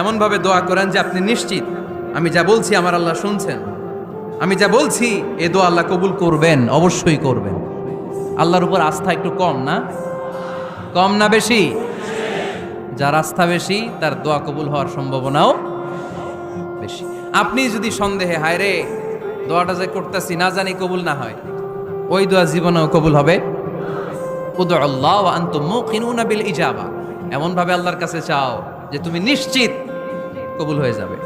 এমনভাবে দোয়া করেন যে আপনি নিশ্চিত আমি যা বলছি আমার আল্লাহ শুনছেন, আমি যা বলছি এ দোয়া আল্লাহ কবুল করবেন, অবশ্যই করবেন। আল্লাহর উপর আস্থা একটু কম না? কম না বেশি? যার আস্থা বেশি তার দোয়া কবুল হওয়ার সম্ভাবনাও বেশি। আপনি যদি সন্দেহে হায় রে দোয়াটা যে করতেছি না জানি কবুল না হয়, ওই দোয়া জীবনেও কবুল হবে? উদু আল্লাহ ওয়া আনতুম মুকিনুনা বিল ইজাবা, এমন ভাবে আল্লাহর কাছে চাও যে তুমি নিশ্চিত কবুল হয়ে যাবে।